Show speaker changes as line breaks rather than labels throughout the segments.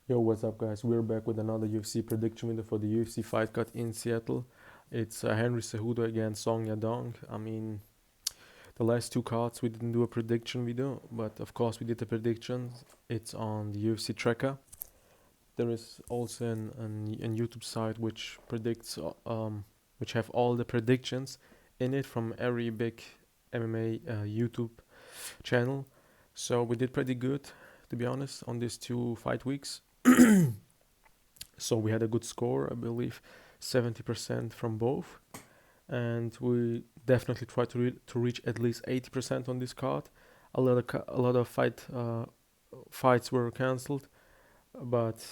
Yo, what's up, guys? We're back with another UFC prediction video for the UFC fight card in Seattle. It's Henry Cejudo against Song Yadong. I mean, the last two cards we didn't do a prediction video, but of course we did the predictions. It's on the UFC tracker. There is also an YouTube site which predicts, which have all the predictions in it from every big MMA YouTube channel. So we did pretty good, to be honest, on these two fight weeks. So we had a good score, I believe, 70% from both, and we definitely try to reach at least 80% on this card. A lot of fights were cancelled, but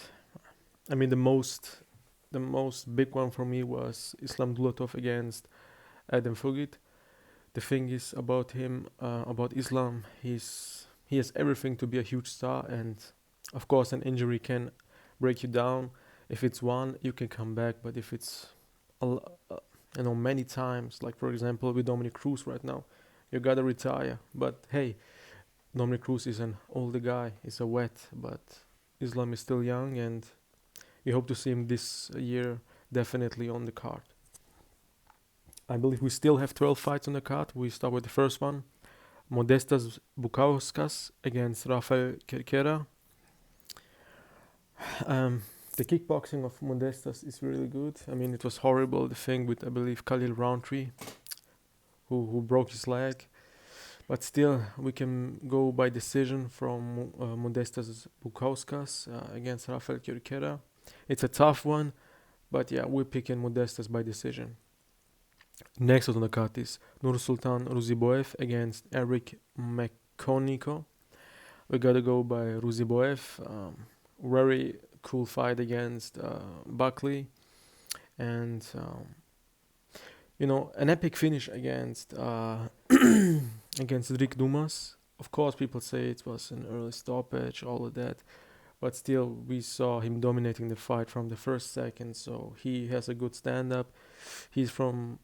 I mean the most big one for me was Islam Dulatov against Adam Fugit. The thing is about him, about Islam, he has everything to be a huge star, and of course an injury can break you down. If it's one, you can come back, but if it's many times, like for example with Dominic Cruz right now, you gotta retire. But hey, Dominic Cruz is an older guy, he's a vet, but Islam is still young, and we hope to see him this year definitely on the card. I believe we still have 12 fights on the card. We start with the first one. Modestas Bukauskas against Rafael Cerquera. The kickboxing of Modestas is really good. I mean, it was horrible, the thing with, I believe, Khalil Roundtree, who broke his leg. But still, we can go by decision from Modestas Bukauskas against Rafael Cerquera. It's a tough one, but yeah, we're picking Modestas by decision. Next on the card is Nursultan Ruziboev against Eric McConnico. We gotta go by Ruziboev. Very cool fight against Buckley, and an epic finish against against Rick Dumas. Of course, people say it was an early stoppage, all of that, but still, we saw him dominating the fight from the first second. So he has a good stand-up. He's from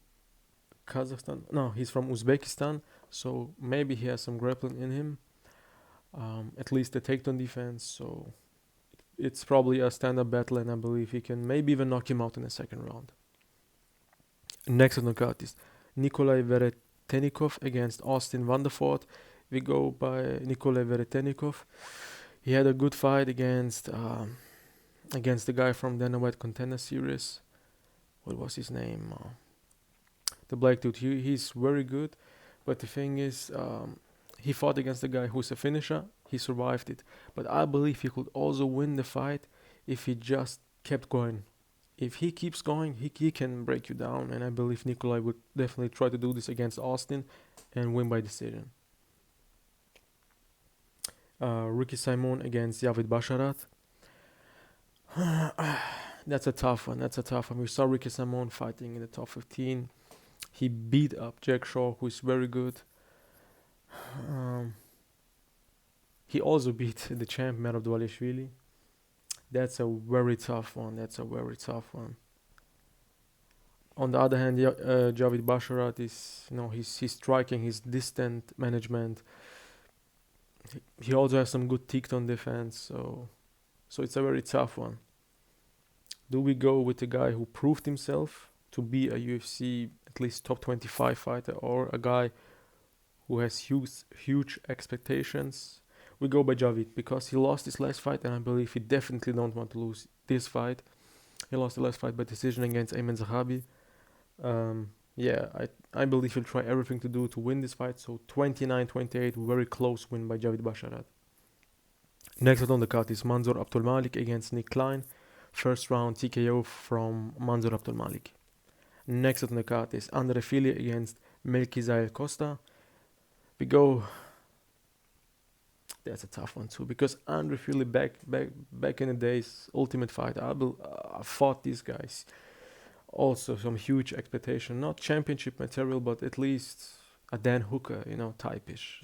Kazakhstan. No, he's from Uzbekistan. So maybe he has some grappling in him. At least the takedown defense. So it's probably a stand-up battle, and I believe he can maybe even knock him out in the second round. Next on the card is Nikolai Veretenikov against Austin Vanderford. We go by Nikolai Veretenikov. He had a good fight against the guy from Dana White Contender Series. What was his name? The black dude. He's very good, but the thing is, he fought against the guy who's a finisher. He survived it, but I believe he could also win the fight if he just kept going. If he keeps going, he can break you down, and I believe Nikolai would definitely try to do this against Austin and win by decision. Ricky Simon against Javid Basharat. That's a tough one. We saw Ricky Simon fighting in the top 15. He beat up Jack Shaw, who is very good. He also beat the champ Merab Dvalishvili. That's a very tough one. On the other hand, Javid Basharat is, he's striking, his distant management. He also has some good takedown defense, so it's a very tough one. Do we go with a guy who proved himself to be a UFC at least top 25 fighter, or a guy who has huge expectations? We go by Javid because he lost his last fight, and I believe he definitely don't want to lose this fight. He lost the last fight by decision against Ayman Zahabi. I believe he'll try everything to do to win this fight. So 29-28, very close win by Javid Basharat. Next on the card is Manzor Abdulmalik against Nick Klein. First round TKO from Manzor Abdulmalik. Next on the card is Andre Fili against Melkizael Costa. We go. That's a tough one too, because Andre Fili back in the days, Ultimate Fighter, I fought these guys. Also some huge expectation, not championship material, but at least a Dan Hooker, type-ish.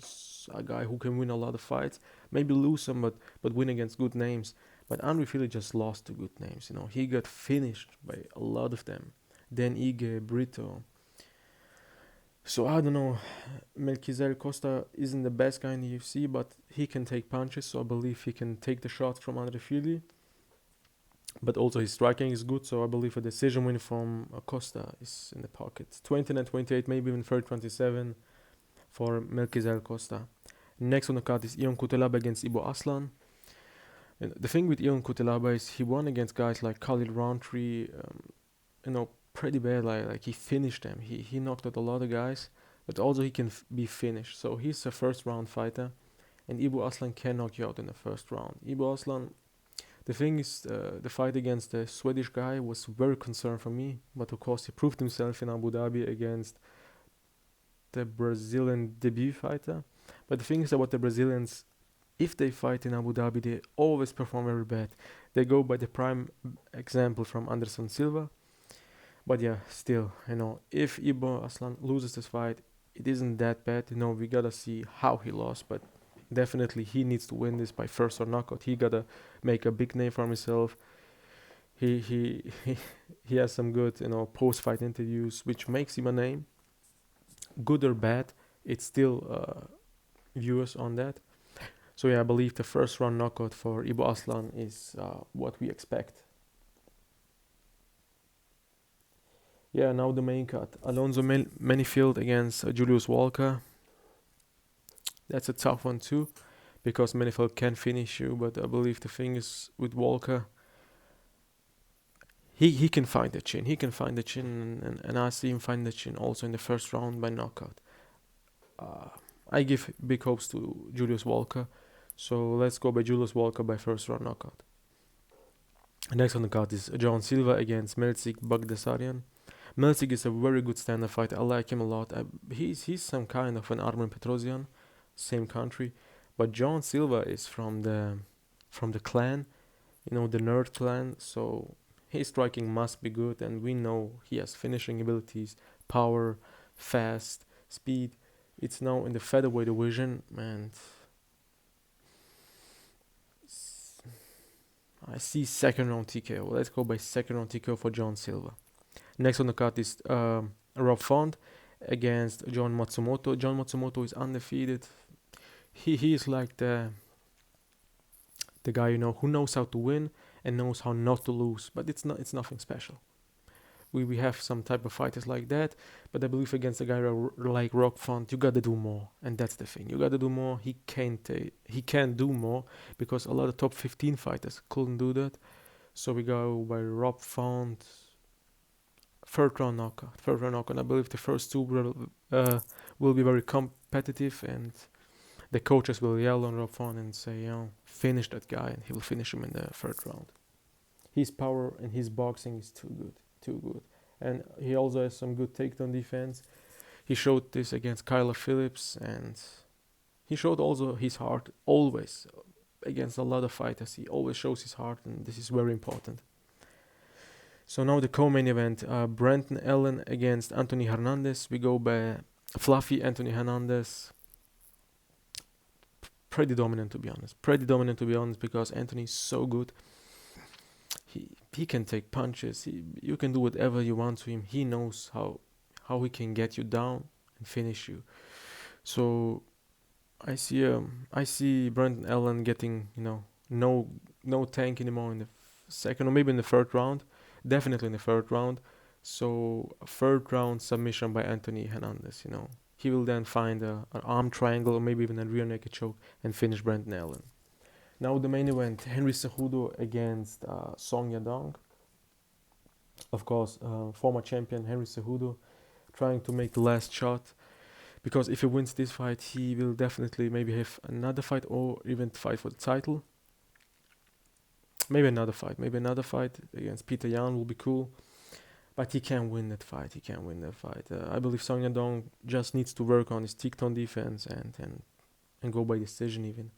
A guy who can win a lot of fights, maybe lose some, but win against good names. But Andre Fili just lost to good names, he got finished by a lot of them. Dan Ige, Brito. So I don't know, Melkizael Costa isn't the best guy in the UFC, but he can take punches, so I believe he can take the shot from Andre Fili. but also his striking is good. So I believe a decision win from Costa is in the pocket. 29-28, maybe even 30-27 for Melquizael Costa. Next on the card is Ion Cutelaba against Ibo Aslan. And the thing with Ion Cutelaba is he won against guys like Khalil Roundtree, pretty bad. Like he finished them. He knocked out a lot of guys, but also he can be finished. So he's a first round fighter, and Ibo Aslan can knock you out in the first round. Ibo Aslan. The thing is, the fight against the Swedish guy was very concerned for me, but of course he proved himself in Abu Dhabi against the Brazilian debut fighter. But the thing is about the Brazilians, if they fight in Abu Dhabi, they always perform very bad. They go by the prime example from Anderson Silva. But yeah, still, if Ibo Aslan loses this fight, it isn't that bad. We gotta see how he lost, but definitely he needs to win this by first or knockout. He gotta make a big name for himself. He has some good post fight interviews, which makes him a name. Good or bad, it's still viewers on that. So yeah, I believe the first round knockout for Ibo Aslan is what we expect. Yeah, now the main cut. Alonso Menifield against Julius Walker. That's a tough one too, because Menifield can finish you, but I believe the thing is with Walker, he can find the chin. He can find the chin, and I see him find the chin also in the first round by knockout. I give big hopes to Julius Walker, so let's go by Julius Walker by first round knockout. Next on the card is John Silva against Melzik Bagdasaryan. Melzik is a very good stand-up fighter. I like him a lot. He's some kind of an Armen Petrosian, same country, but John Silva is from the clan, the nerd clan. So his striking must be good, and we know he has finishing abilities, power, fast, speed. It's now in the featherweight division, and I see second round TKO. Let's go by second round TKO for John Silva. Next on the card is Rob Font against John Matsumoto. John Matsumoto is undefeated. He is like the guy who knows how to win and knows how not to lose. But it's nothing special. We have some type of fighters like that, but I believe against a guy like Rob Font, you gotta do more, and that's the thing. You gotta do more. He can do more because a lot of top 15 fighters couldn't do that. So we go by Rob Font. Third round knockout. I believe the first two will be very competitive, and the coaches will yell on Rob Font and say, finish that guy, and he will finish him in the third round. His power and his boxing is too good. And he also has some good takedown defense. He showed this against Kyler Phillips, and he showed also his heart always against a lot of fighters. He always shows his heart, and this is very important. So now the co-main event, Brenton Allen against Anthony Hernandez. We go by fluffy Anthony Hernandez. Pretty dominant to be honest, because Anthony is so good. He can take punches. You can do whatever you want to him. He knows how he can get you down and finish you. So I see Brenton Allen getting no tank anymore in the second or maybe in the third round. Definitely in the third round. So a third round submission by Anthony Hernandez. He will then find an arm triangle or maybe even a rear naked choke and finish Brenton Allen. Now the main event, Henry Cejudo against Song Yadong. Of course, former champion Henry Cejudo trying to make the last shot, because if he wins this fight, he will definitely maybe have another fight or even fight for the title. Maybe another fight against Peter Yan will be cool, but he can't win that fight. I believe Song Yadong just needs to work on his takedown defense and go by decision even.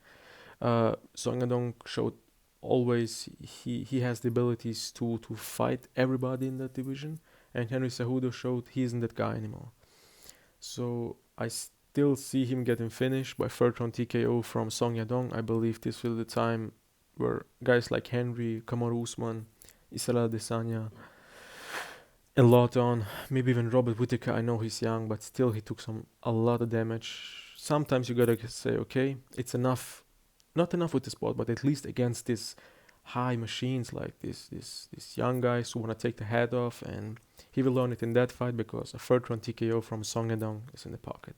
Song Yadong showed always he has the abilities to fight everybody in that division, and Henry Cejudo showed he isn't that guy anymore. So I still see him getting finished by third round TKO from Song Yadong. I believe this will be the time where guys like Henry, Kamaru Usman, Israel Adesanya, and Lawton, maybe even Robert Whittaker. I know he's young, but still he took a lot of damage. Sometimes you gotta say, okay, it's enough. Not enough with the sport, but at least against this high machines like these young guys who want to take the head off, and he will learn it in that fight because a third round TKO from Song Yadong is in the pocket.